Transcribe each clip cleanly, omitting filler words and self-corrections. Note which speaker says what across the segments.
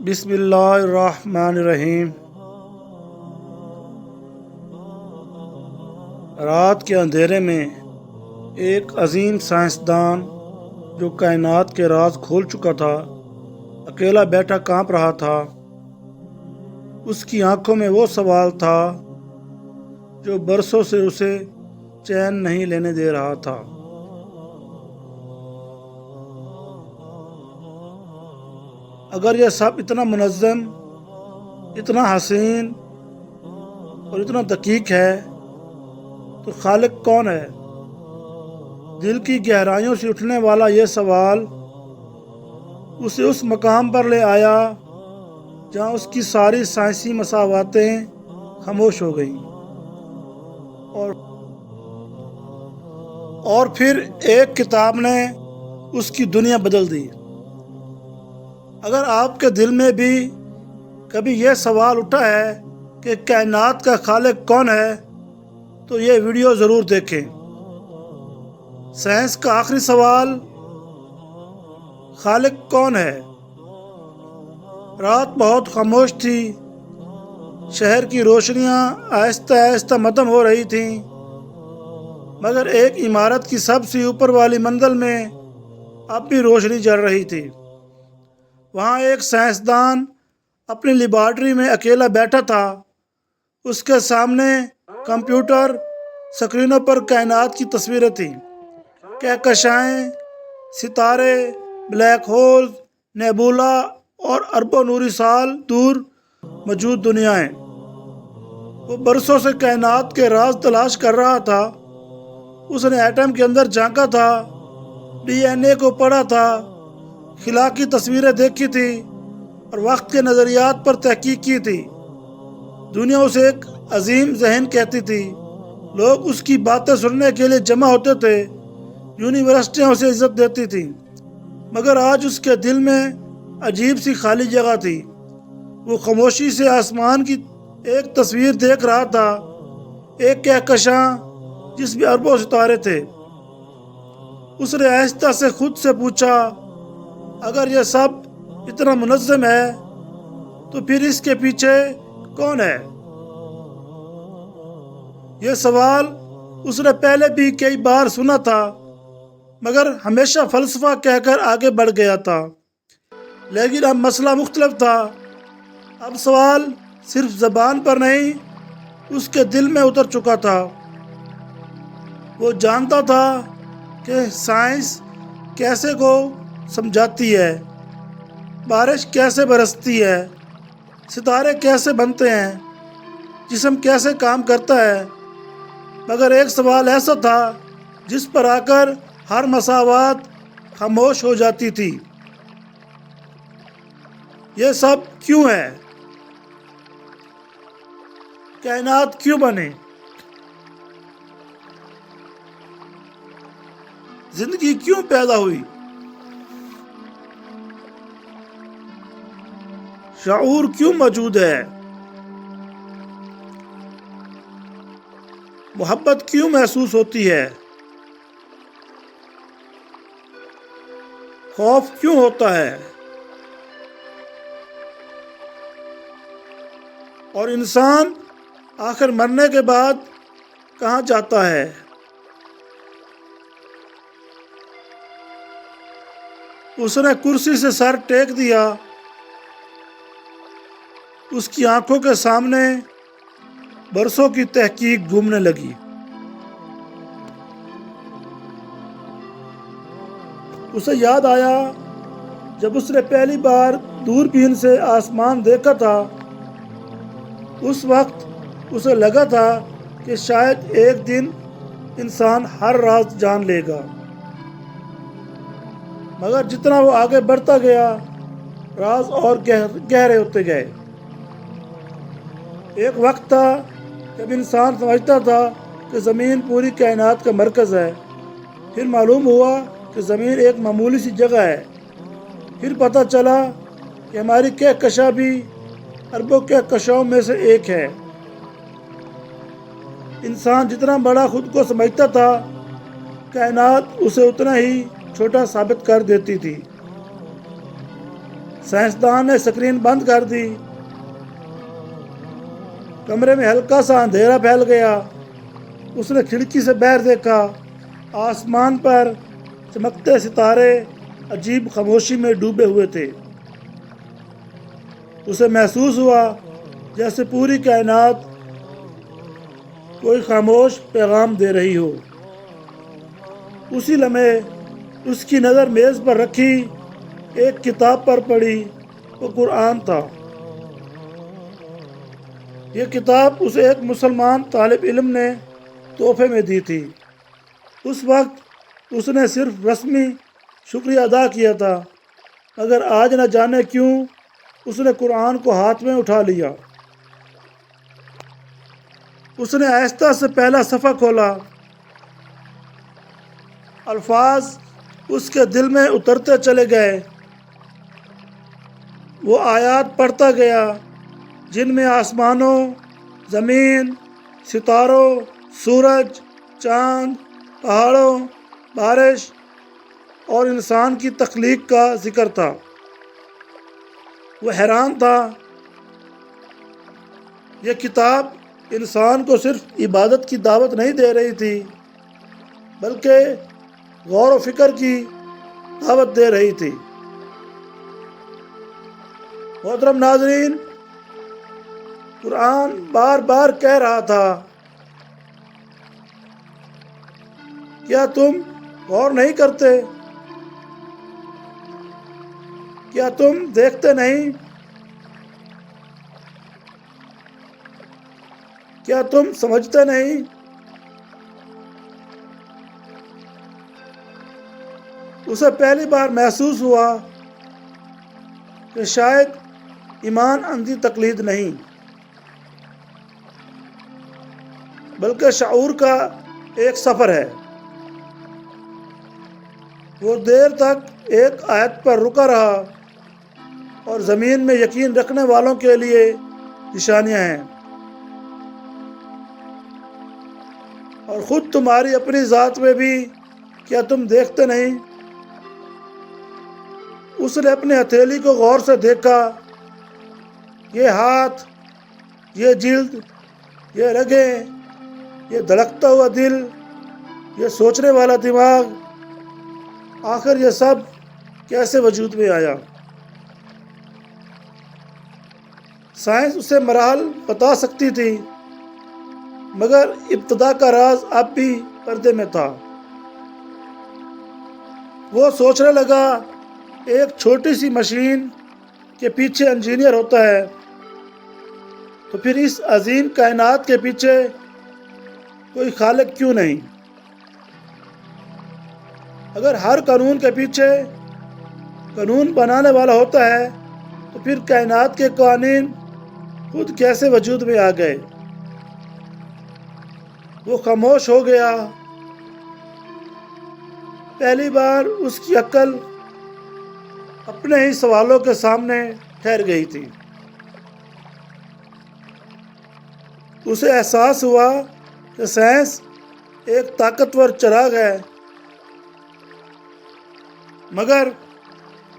Speaker 1: بسم اللہ الرحمن الرحیم۔ رات کے اندھیرے میں ایک عظیم سائنسدان جو کائنات کے راز کھول چکا تھا اکیلا بیٹھا کانپ رہا تھا۔ اس کی آنکھوں میں وہ سوال تھا جو برسوں سے اسے چین نہیں لینے دے رہا تھا۔ اگر یہ سب اتنا منظم، اتنا حسین اور اتنا دقیق ہے تو خالق کون ہے؟ دل کی گہرائیوں سے اٹھنے والا یہ سوال اسے اس مقام پر لے آیا جہاں اس کی ساری سائنسی مساواتیں خاموش ہو گئیں، اور پھر ایک کتاب نے اس کی دنیا بدل دی۔ اگر آپ کے دل میں بھی کبھی یہ سوال اٹھا ہے کہ کائنات کا خالق کون ہے تو یہ ویڈیو ضرور دیکھیں۔ سائنس کا آخری سوال، خالق کون ہے؟ رات بہت خاموش تھی، شہر کی روشنیاں آہستہ آہستہ مدھم ہو رہی تھیں، مگر ایک عمارت کی سب سے اوپر والی منزل میں اب بھی روشنی جل رہی تھی۔ وہاں ایک سائنسدان اپنی لیبارٹری میں اکیلا بیٹھا تھا۔ اس کے سامنے کمپیوٹر سکرینوں پر کائنات کی تصویریں تھیں، کہکشائیں، ستارے، بلیک ہولز، نیبولا اور اربوں نوری سال دور موجود دنیایں۔ وہ برسوں سے کائنات کے راز تلاش کر رہا تھا۔ اس نے ایٹم کے اندر جھانکا تھا، ڈی این اے کو پڑھا تھا، خلا کی تصویریں دیکھی تھی اور وقت کے نظریات پر تحقیق کی تھی۔ دنیا اسے ایک عظیم ذہن کہتی تھی، لوگ اس کی باتیں سننے کے لیے جمع ہوتے تھے، یونیورسٹیاں اسے عزت دیتی تھیں، مگر آج اس کے دل میں عجیب سی خالی جگہ تھی۔ وہ خاموشی سے آسمان کی ایک تصویر دیکھ رہا تھا، ایک کہکشاں جس میں اربوں ستارے تھے۔ اس نے آہستہ سے خود سے پوچھا، اگر یہ سب اتنا منظم ہے تو پھر اس کے پیچھے کون ہے؟ یہ سوال اس نے پہلے بھی کئی بار سنا تھا، مگر ہمیشہ فلسفہ کہہ کر آگے بڑھ گیا تھا۔ لیکن اب مسئلہ مختلف تھا۔ اب سوال صرف زبان پر نہیں، اس کے دل میں اتر چکا تھا۔ وہ جانتا تھا کہ سائنس کیسے کو سمجھاتی ہے، بارش کیسے برستی ہے، ستارے کیسے بنتے ہیں، جسم کیسے کام کرتا ہے، مگر ایک سوال ایسا تھا جس پر آ کر ہر مساوات خاموش ہو جاتی تھی۔ یہ سب کیوں ہے؟ کائنات کیوں بنے؟ زندگی کیوں پیدا ہوئی؟ شعور کیوں موجود ہے؟ محبت کیوں محسوس ہوتی ہے؟ خوف کیوں ہوتا ہے؟ اور انسان آخر مرنے کے بعد کہاں جاتا ہے؟ اس نے کرسی سے سر ٹیک دیا۔ اس کی آنکھوں کے سامنے برسوں کی تحقیق گھومنے لگی۔ اسے یاد آیا جب اس نے پہلی بار دوربین سے آسمان دیکھا تھا۔ اس وقت اسے لگا تھا کہ شاید ایک دن انسان ہر راز جان لے گا، مگر جتنا وہ آگے بڑھتا گیا راز اور گہرے ہوتے گئے۔ ایک وقت تھا جب انسان سمجھتا تھا کہ زمین پوری کائنات کا مرکز ہے، پھر معلوم ہوا کہ زمین ایک معمولی سی جگہ ہے، پھر پتہ چلا کہ ہماری کہکشاں بھی اربوں کہکشاؤں میں سے ایک ہے۔ انسان جتنا بڑا خود کو سمجھتا تھا، کائنات اسے اتنا ہی چھوٹا ثابت کر دیتی تھی۔ سائنسدان نے اسکرین بند کر دی۔ کمرے میں ہلکا سا اندھیرا پھیل گیا۔ اس نے کھڑکی سے باہر دیکھا۔ آسمان پر چمکتے ستارے عجیب خاموشی میں ڈوبے ہوئے تھے۔ اسے محسوس ہوا جیسے پوری کائنات کوئی خاموش پیغام دے رہی ہو۔ اسی لمحے اس کی نظر میز پر رکھی ایک کتاب پر پڑی۔ وہ قرآن تھا۔ یہ کتاب اسے ایک مسلمان طالب علم نے تحفے میں دی تھی۔ اس وقت اس نے صرف رسمی شکریہ ادا کیا تھا، مگر آج نہ جانے کیوں اس نے قرآن کو ہاتھ میں اٹھا لیا۔ اس نے آہستہ سے پہلا صفحہ کھولا۔ الفاظ اس کے دل میں اترتے چلے گئے۔ وہ آیات پڑھتا گیا جن میں آسمانوں، زمین، ستاروں، سورج، چاند، پہاڑوں، بارش اور انسان کی تخلیق کا ذکر تھا۔ وہ حیران تھا۔ یہ کتاب انسان کو صرف عبادت کی دعوت نہیں دے رہی تھی، بلکہ غور و فکر کی دعوت دے رہی تھی۔ محترم ناظرین، قرآن بار بار کہہ رہا تھا، کیا تم غور نہیں کرتے؟ کیا تم دیکھتے نہیں؟ کیا تم سمجھتے نہیں؟ اسے پہلی بار محسوس ہوا کہ شاید ایمان اندھی تقلید نہیں، بلکہ شعور کا ایک سفر ہے۔ وہ دیر تک ایک آیت پر رکا رہا، اور زمین میں یقین رکھنے والوں کے لیے نشانیاں ہیں، اور خود تمہاری اپنی ذات میں بھی کیا تم دیکھتے نہیں؟ اس نے اپنی ہتھیلی کو غور سے دیکھا۔ یہ ہاتھ، یہ جلد، یہ رگیں، یہ دھڑکتا ہوا دل، یہ سوچنے والا دماغ، آخر یہ سب کیسے وجود میں آیا؟ سائنس اسے مراحل بتا سکتی تھی، مگر ابتدا کا راز اب بھی پردے میں تھا۔ وہ سوچنے لگا، ایک چھوٹی سی مشین کے پیچھے انجینئر ہوتا ہے، تو پھر اس عظیم کائنات کے پیچھے کوئی خالق کیوں نہیں؟ اگر ہر قانون کے پیچھے قانون بنانے والا ہوتا ہے، تو پھر کائنات کے قوانین خود کیسے وجود میں آ گئے؟ وہ خاموش ہو گیا۔ پہلی بار اس کی عقل اپنے ہی سوالوں کے سامنے ٹھہر گئی تھی۔ اسے احساس ہوا کہ سائنس ایک طاقتور چراغ ہے، مگر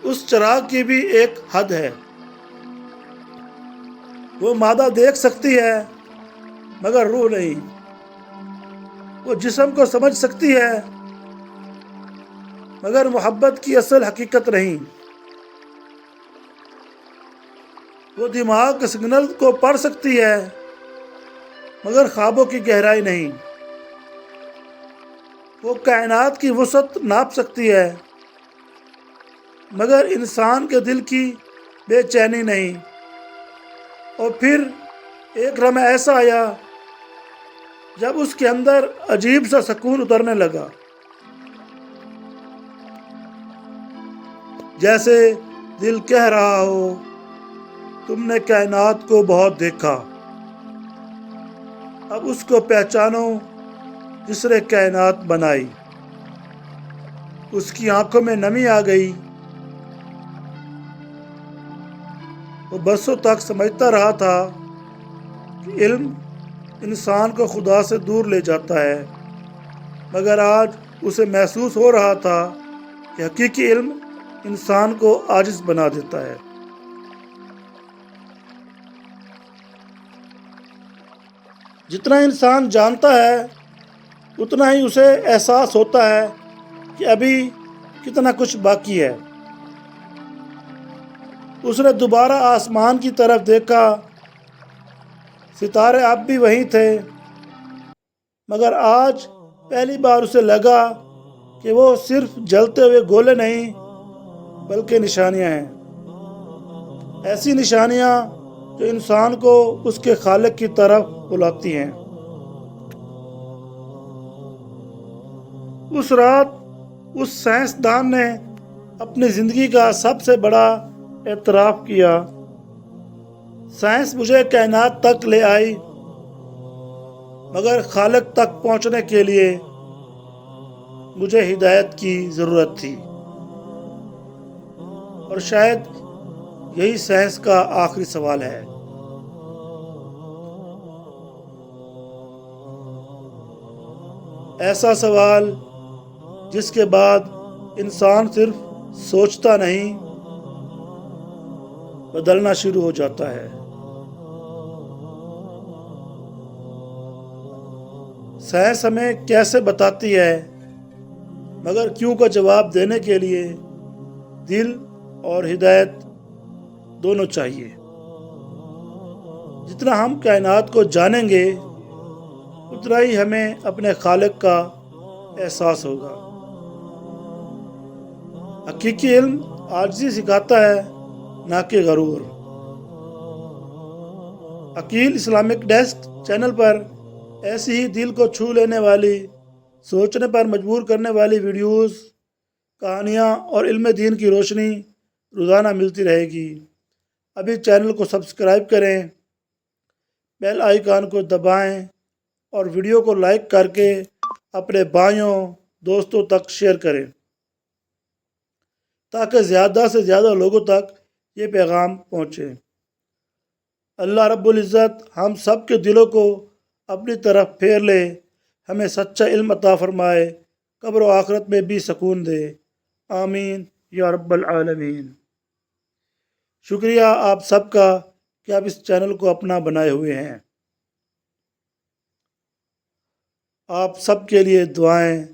Speaker 1: اس چراغ کی بھی ایک حد ہے۔ وہ مادہ دیکھ سکتی ہے، مگر روح نہیں۔ وہ جسم کو سمجھ سکتی ہے، مگر محبت کی اصل حقیقت نہیں۔ وہ دماغ کے سگنل کو پڑھ سکتی ہے، مگر خوابوں کی گہرائی نہیں۔ وہ کائنات کی وسعت ناپ سکتی ہے، مگر انسان کے دل کی بے چینی نہیں۔ اور پھر ایک لمحہ ایسا آیا جب اس کے اندر عجیب سا سکون اترنے لگا، جیسے دل کہہ رہا ہو، تم نے کائنات کو بہت دیکھا، اب اس کو پہچانو جس نے کائنات بنائی۔ اس کی آنکھوں میں نمی آ گئی۔ وہ برسوں تک سمجھتا رہا تھا کہ علم انسان کو خدا سے دور لے جاتا ہے، مگر آج اسے محسوس ہو رہا تھا کہ حقیقی علم انسان کو عاجز بنا دیتا ہے۔ جتنا انسان جانتا ہے اتنا ہی اسے احساس ہوتا ہے کہ ابھی کتنا کچھ باقی ہے۔ اس نے دوبارہ آسمان کی طرف دیکھا، ستارے اب بھی وہیں تھے، مگر آج پہلی بار اسے لگا کہ وہ صرف جلتے ہوئے گولے نہیں بلکہ نشانیاں ہیں، ایسی نشانیاں جو انسان کو اس کے خالق کی طرف بلاتی ہیں۔ اس رات اس سائنسدان نے اپنی زندگی کا سب سے بڑا اعتراف کیا، سائنس مجھے کائنات تک لے آئی، مگر خالق تک پہنچنے کے لیے مجھے ہدایت کی ضرورت تھی۔ اور شاید یہی سائنس کا آخری سوال ہے۔ ایسا سوال جس کے بعد انسان صرف سوچتا نہیں، بدلنا شروع ہو جاتا ہے۔ سائنس ہمیں کیسے بتاتی ہے، مگر کیوں کا جواب دینے کے لیے دل اور ہدایت دونوں چاہیے۔ جتنا ہم کائنات کو جانیں گے اتنا ہی ہمیں اپنے خالق کا احساس ہوگا۔ حقیقی علم عاجزی سکھاتا ہے، نہ کہ غرور۔ عقیل اسلامک ڈیسک چینل پر ایسی ہی دل کو چھو لینے والی، سوچنے پر مجبور کرنے والی ویڈیوز، کہانیاں اور علم دین کی روشنی روزانہ ملتی رہے گی۔ ابھی چینل کو سبسکرائب کریں، بیل آئیکن کو دبائیں اور ویڈیو کو لائک کر کے اپنے بھائیوں دوستوں تک شیئر کریں تاکہ زیادہ سے زیادہ لوگوں تک یہ پیغام پہنچے۔ اللہ رب العزت ہم سب کے دلوں کو اپنی طرف پھیر لے، ہمیں سچا علم عطا فرمائے، قبر و آخرت میں بھی سکون دے، آمین یا رب العالمین۔ شکریہ آپ سب کا کہ آپ اس چینل کو اپنا بنائے ہوئے ہیں۔ آپ سب کے لیے دعائیں